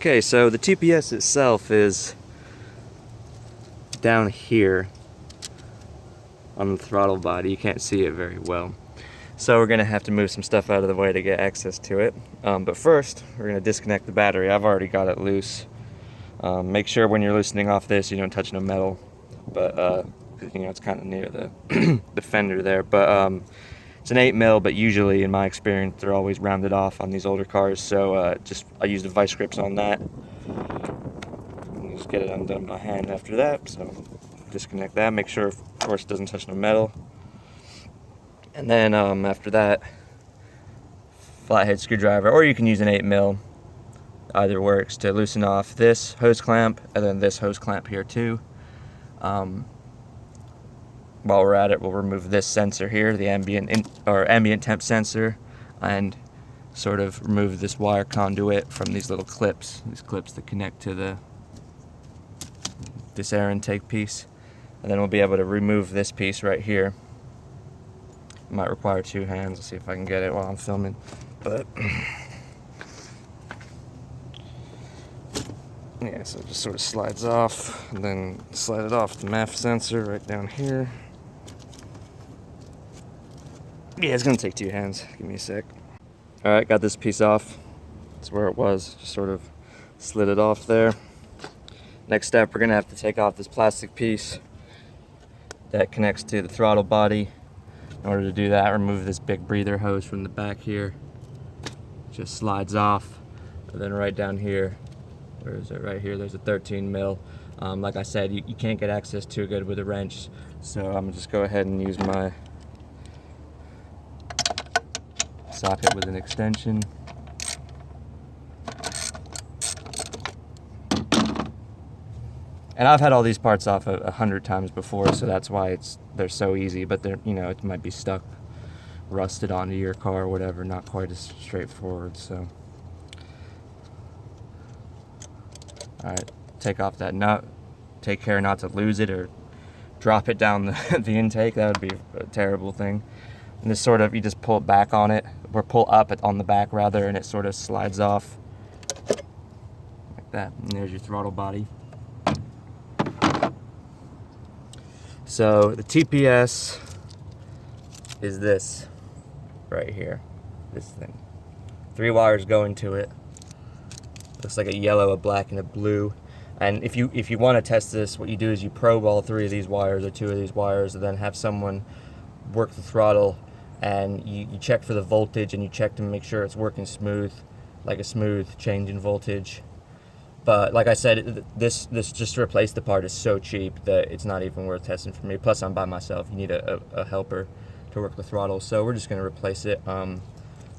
Okay, so the TPS itself is down here on the throttle body. You can't see it very well. So we're gonna have to move some stuff out of the way to get access to it. But first, we're gonna disconnect the battery. I've already got it loose. Make sure when you're loosening off this, you don't touch no metal. But, you know, it's kind of near the, the fender there. But it's an 8mm, but usually, in my experience, they're always rounded off on these older cars. So I used the vice grips on that. Just get it undone by hand after that. So disconnect that. Make sure, of course, it doesn't touch no metal. And then after that, flathead screwdriver, or you can use an 8mm. Either works to loosen off this hose clamp and then this hose clamp here too. While we're at it, we'll remove this sensor here, the ambient temp sensor, and sort of remove this wire conduit from these little clips, that connect to this air intake piece. And then we'll be able to remove this piece right here. Might require two hands. Let's see if I can get it while I'm filming. But yeah, so it just sort of slides off, and then slide it off the MAF sensor right down here. Yeah, it's gonna take two hands. Give me a sec. All right, got this piece off. That's where it was. Just sort of slid it off there. Next step, we're gonna have to take off this plastic piece that connects to the throttle body. In order to do that, remove this big breather hose from the back here. Just slides off, and then right down here, where is it? Right here, there's a 13mm. Like I said, you can't get access too good with a wrench, so I'm gonna just go ahead and use my socket with an extension. And I've had all these parts off 100 times before, so that's why they're so easy. But they're, you know, it might be stuck, rusted onto your car or whatever. Not quite as straightforward. So, all right, take off that nut. Take care not to lose it or drop it down the intake. That would be a terrible thing. And this sort of, you just pull it back on it, or pull up on the back rather, and it sort of slides off like that. And there's your throttle body. So the TPS is this right here, this thing. 3 wires go into it. Looks like a yellow, a black, and a blue. And if you want to test this, what you do is you probe all 3 of these wires or 2 of these wires, and then have someone work the throttle, and you check for the voltage, and you check to make sure it's working smooth, like a smooth change in voltage. But like I said, this just to replace the part is so cheap that it's not even worth testing for me. Plus, I'm by myself. You need a helper to work the throttle. So we're just going to replace it. I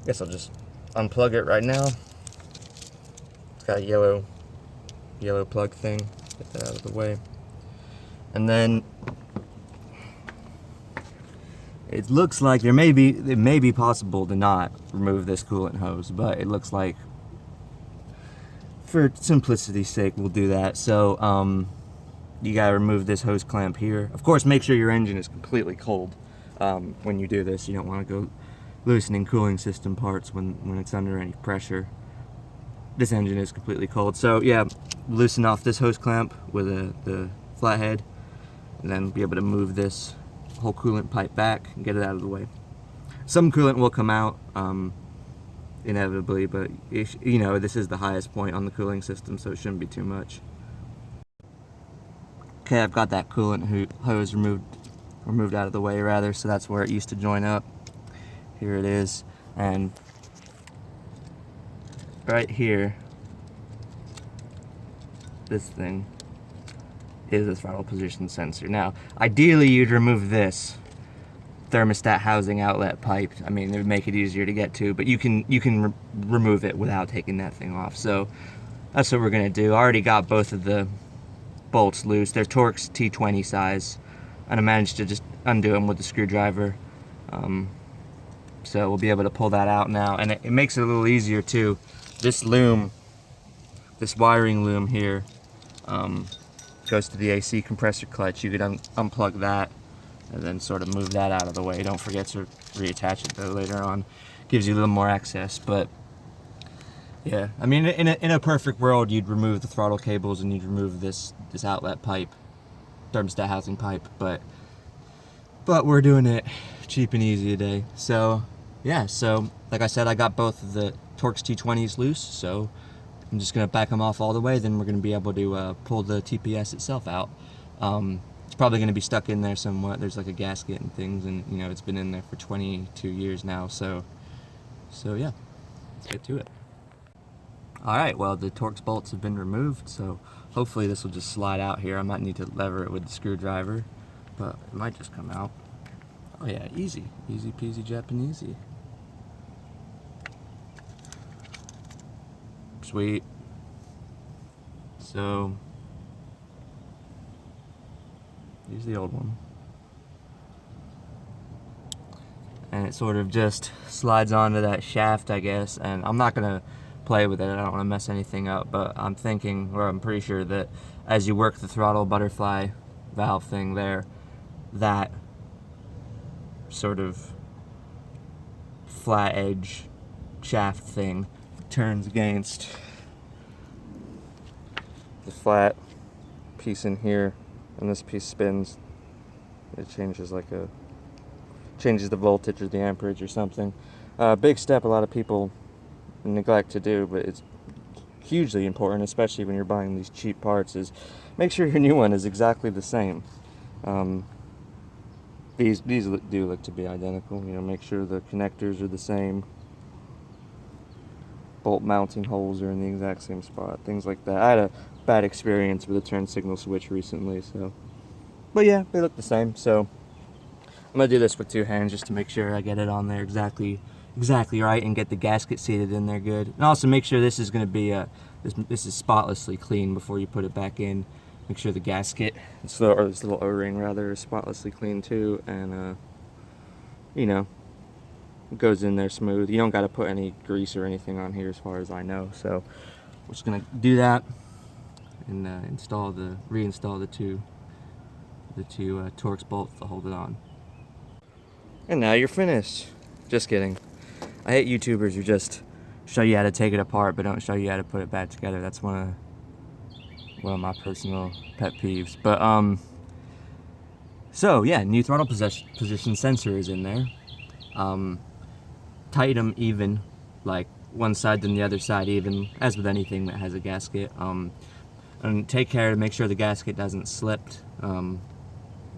guess I'll just unplug it right now. It's got a yellow plug thing. Get that out of the way. And then it looks like it may be possible to not remove this coolant hose, but it looks like, for simplicity's sake, we'll do that. So you gotta remove this hose clamp here. Of course, make sure your engine is completely cold when you do this. You don't want to go loosening cooling system parts when it's under any pressure. This engine is completely cold. So yeah, loosen off this hose clamp with the flathead, and then be able to move this whole coolant pipe back and get it out of the way. Some coolant will come out, inevitably, but you know, this is the highest point on the cooling system, so it shouldn't be too much. Okay, I've got that coolant hose removed out of the way rather, so that's where it used to join up. Here it is, and right here, this thing is a throttle position sensor. Now, ideally you'd remove this thermostat housing outlet pipe. I mean, it would make it easier to get to, but you can remove it without taking that thing off. So that's what we're gonna do. I already got both of the bolts loose. They're Torx T20 size, and I managed to just undo them with the screwdriver. So we'll be able to pull that out now, and it makes it a little easier too. This loom, this wiring loom here, goes to the AC compressor clutch. You could unplug that and then sort of move that out of the way. Don't forget to reattach it though later on. Gives you a little more access. But Yeah, I mean, in a perfect world, you'd remove the throttle cables and you'd remove this outlet pipe, thermostat housing pipe, but we're doing it cheap and easy today. So yeah, so like I said, I got both of the Torx T20s loose, so I'm just gonna back them off all the way. Then we're gonna be able to pull the TPS itself out. It's probably gonna be stuck in there somewhat. There's like a gasket and things, and you know it's been in there for 22 years now. So yeah, let's get to it. All right, well the Torx bolts have been removed, so hopefully this will just slide out here. I might need to lever it with the screwdriver, but it might just come out. Oh yeah, easy peasy Japanesey. Sweet. So here's the old one, and it sort of just slides onto that shaft, I guess. And I'm not gonna play with it, I don't want to mess anything up, but I'm thinking, or I'm pretty sure that as you work the throttle butterfly valve thing there, that sort of flat edge shaft thing turns against the flat piece in here, and this piece spins. It changes changes the voltage or the amperage or something. Big step a lot of people neglect to do, but it's hugely important, especially when you're buying these cheap parts, is make sure your new one is exactly the same. These do look to be identical. You know, make sure the connectors are the same. Bolt mounting holes are in the exact same spot. Things like that. I had a bad experience with a turn signal switch recently, so. But yeah, they look the same. So I'm gonna do this with two hands just to make sure I get it on there exactly right, and get the gasket seated in there good. And also make sure this is gonna be this is spotlessly clean before you put it back in. Make sure the gasket, or this little O-ring rather, is spotlessly clean too, and you know, it goes in there smooth. You don't got to put any grease or anything on here, as far as I know. So we're just gonna do that and reinstall the two Torx bolts to hold it on. And now you're finished. Just kidding. I hate YouTubers who just show you how to take it apart but don't show you how to put it back together. That's one of my personal pet peeves. But so yeah, new throttle position sensor is in there. Tighten them even, like one side then the other side even, as with anything that has a gasket. And take care to make sure the gasket doesn't slip, or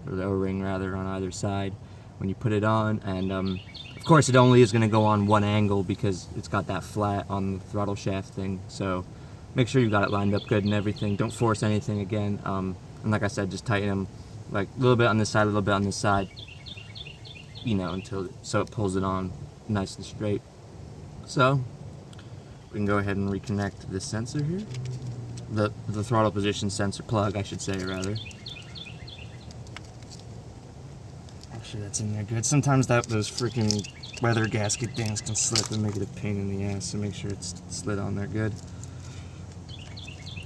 the O-ring rather, on either side when you put it on. And of course it only is going to go on one angle because it's got that flat on the throttle shaft thing. So make sure you've got it lined up good and everything. Don't force anything again. And like I said, just tighten them like a little bit on this side, a little bit on this side, you know, so it pulls it on nice and straight. So we can go ahead and reconnect this sensor here, the throttle position sensor plug, I should say, rather. Make sure that's in there good. Sometimes those freaking weather gasket things can slip and make it a pain in the ass, so make sure it's slid on there good.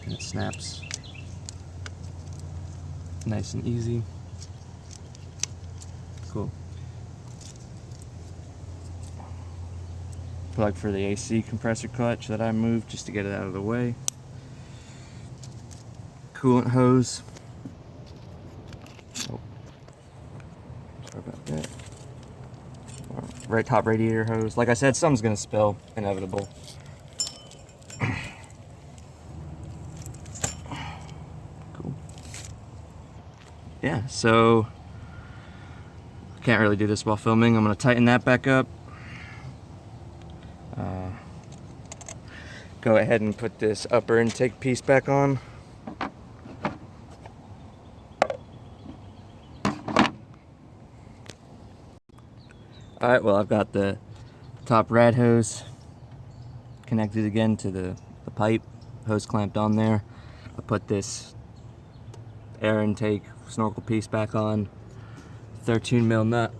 And it snaps nice and easy. Cool. Plug for the AC compressor clutch that I moved just to get it out of the way. Coolant hose. Oh, sorry about that. Right top radiator hose. Like I said, something's gonna spill, inevitable. Cool. Yeah, so can't really do this while filming. I'm gonna tighten that back up. Go ahead and put this upper intake piece back on. Alright, well I've got the top rad hose connected again to the pipe, hose clamped on there. I put this air intake snorkel piece back on, 13 mil nut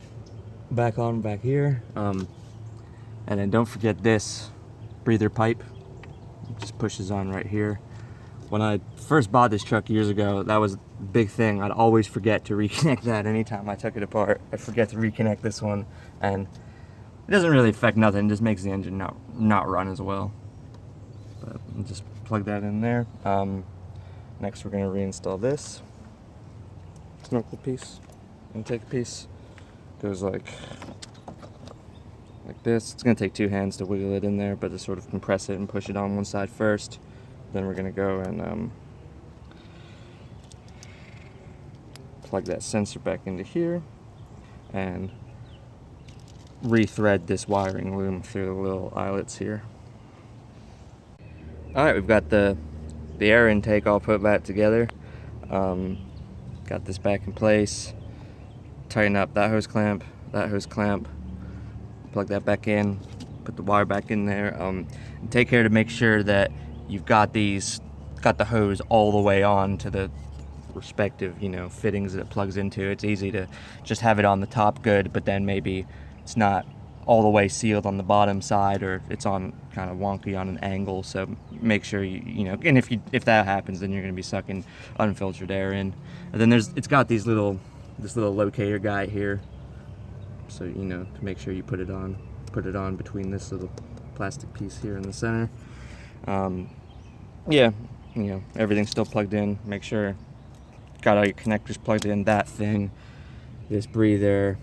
back on back here, and then don't forget this breather pipe. It just pushes on right here. When I first bought this truck years ago, that was a big thing. I'd always forget to reconnect that anytime I took it apart. I'd forget to reconnect this one, and it doesn't really affect nothing. It just makes the engine not run as well. plug that in there. Next we're going to reinstall this snorkel piece, intake piece. Goes like this. It's going to take 2 hands to wiggle it in there, but to sort of compress it and push it on one side first. Then we're going to go and plug that sensor back into here and re-thread this wiring loom through the little eyelets here. Alright, we've got the air intake all put back together. Got this back in place. Tighten up that hose clamp, plug that back in, put the wire back in there. And take care to make sure that you've got the hose all the way on to the respective, fittings that it plugs into. It's easy to just have it on the top good, but then maybe it's not all the way sealed on the bottom side, or it's on kind of wonky on an angle. So make sure and if that happens, then you're going to be sucking unfiltered air in. And then it's got this little locator guy here, so to make sure you put it on between this little plastic piece here in the center. Everything's still plugged in. Make sure got all your connectors plugged in. That thing, this breather,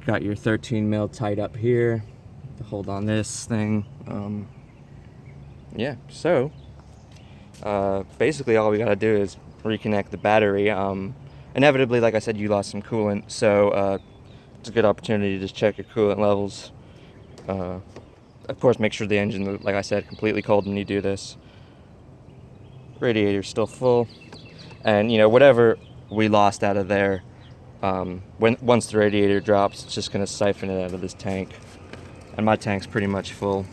got your 13 mil tight up here to hold on this thing. So basically all we gotta do is reconnect the battery. Inevitably, like I said, you lost some coolant, so it's a good opportunity to just check your coolant levels. Of course, make sure the engine, like I said, completely cold when you do this. Radiator's still full, and whatever we lost out of there, once the radiator drops, it's just going to siphon it out of this tank, and my tank's pretty much full,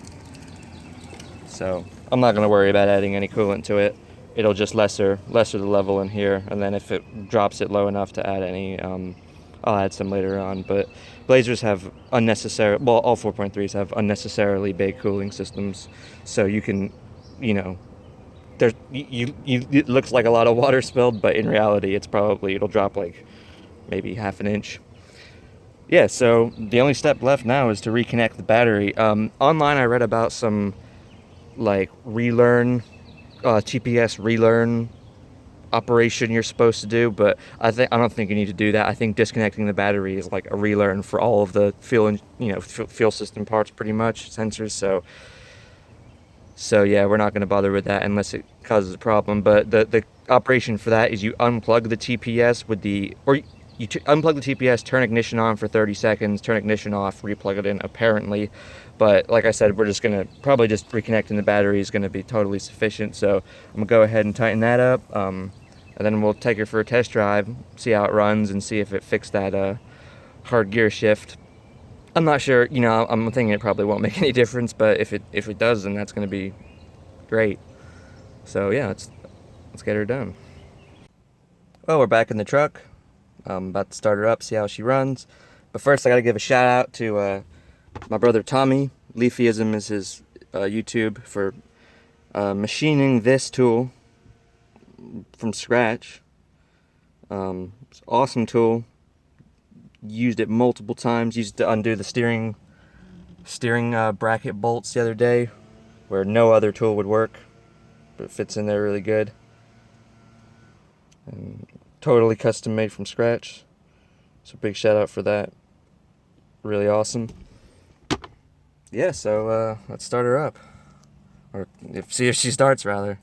so I'm not going to worry about adding any coolant to it. It'll just lesser the level in here, and then if it drops it low enough to add any, I'll add some later on. But Blazers have all 4.3s have unnecessarily big cooling systems, so you can, it looks like a lot of water spilled, but in reality it'll drop like maybe half an inch. Yeah, so the only step left now is to reconnect the battery. Online I read about some like TPS relearn operation you're supposed to do, but I don't think you need to do that. I think disconnecting the battery is like a relearn for all of the fuel system parts, pretty much, sensors. So yeah, we're not going to bother with that unless it causes a problem. But the operation for that is you unplug the TPS you unplug the TPS, turn ignition on for 30 seconds, turn ignition off, replug it in, apparently. But like I said, we're just going to, probably just reconnecting the battery is going to be totally sufficient. So I'm going to go ahead and tighten that up. And then we'll take it for a test drive, see how it runs, and see if it fixed that hard gear shift. I'm not sure, I'm thinking it probably won't make any difference, but if it does, then that's going to be great. So yeah, let's get her done. Well, we're back in the truck. I'm about to start her up, see how she runs. But first, I got to give a shout out to my brother Tommy. Leafyism is his YouTube, for machining this tool from scratch. It's an awesome tool. Used it multiple times. Used it to undo the steering bracket bolts the other day, where no other tool would work, but it fits in there really good. And totally custom made from scratch. So big shout out for that. Really awesome. Yeah, so let's start her up, or see if she starts rather.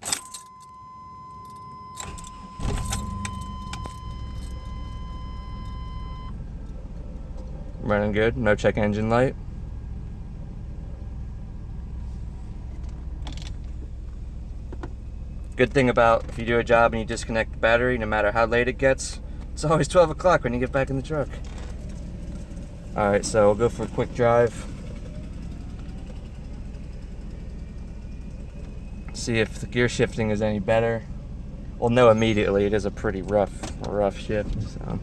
Running good, no check engine light. Good thing about if you do a job and you disconnect the battery, no matter how late it gets, it's always 12 o'clock when you get back in the truck. Alright, so we'll go for a quick drive. See if the gear shifting is any better. We'll know immediately. It is a pretty rough shift, so.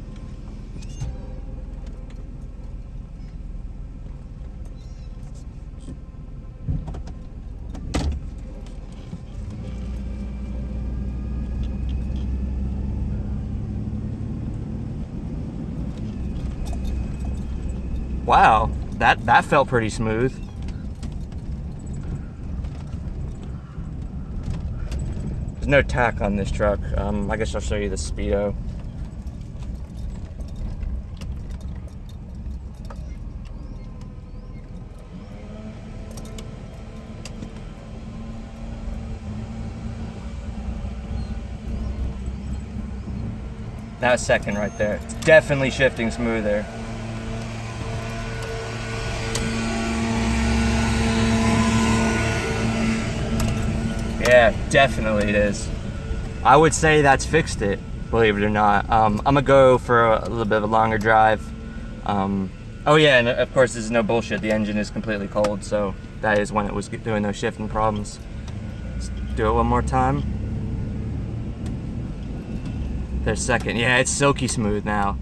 Wow, that felt pretty smooth. no tack on this truck. I guess I'll show you the speedo. That was second right there. It's definitely shifting smoother. Yeah, definitely it is. I would say that's fixed it, believe it or not. I'm gonna go for a little bit of a longer drive. Oh yeah, and of course this is no bullshit. The engine is completely cold, so that is when it was doing those shifting problems. Let's do it one more time. There's second. Yeah, it's silky smooth now.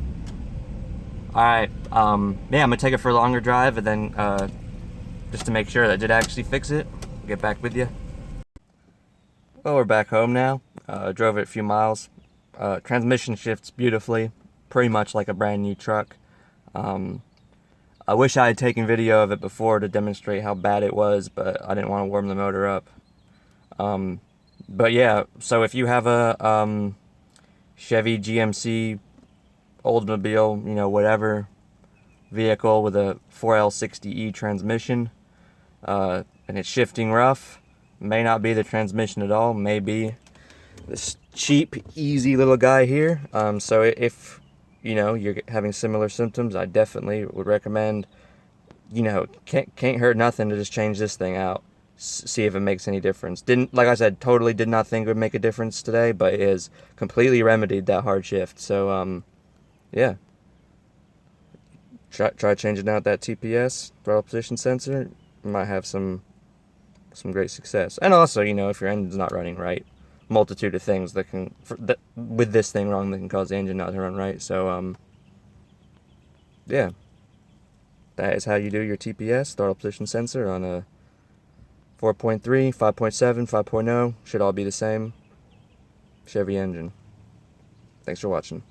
Alright, yeah, I'm gonna take it for a longer drive and then just to make sure that did actually fix it, get back with you. Well, we're back home now. Drove it a few miles. Transmission shifts beautifully, pretty much like a brand new truck. I wish I had taken video of it before to demonstrate how bad it was, but I didn't want to warm the motor up. But yeah, so if you have a Chevy GMC Oldsmobile, you know, whatever vehicle with a 4L60E transmission, and it's shifting rough, may not be the transmission at all, may be this cheap, easy little guy here. So if, you know, you're having similar symptoms, I definitely would recommend, you know, can't hurt nothing to just change this thing out. See if it makes any difference. Like I said, totally did not think it would make a difference today, but it has completely remedied that hard shift. So, yeah. Try changing out that TPS, throttle position sensor. You might have some great success. And also, you know, if your engine's not running right, multitude of things that can, with this thing wrong, that can cause the engine not to run right. So, yeah. That is how you do your TPS, throttle position sensor, on a 4.3, 5.7, 5.0, should all be the same Chevy engine. Thanks for watching.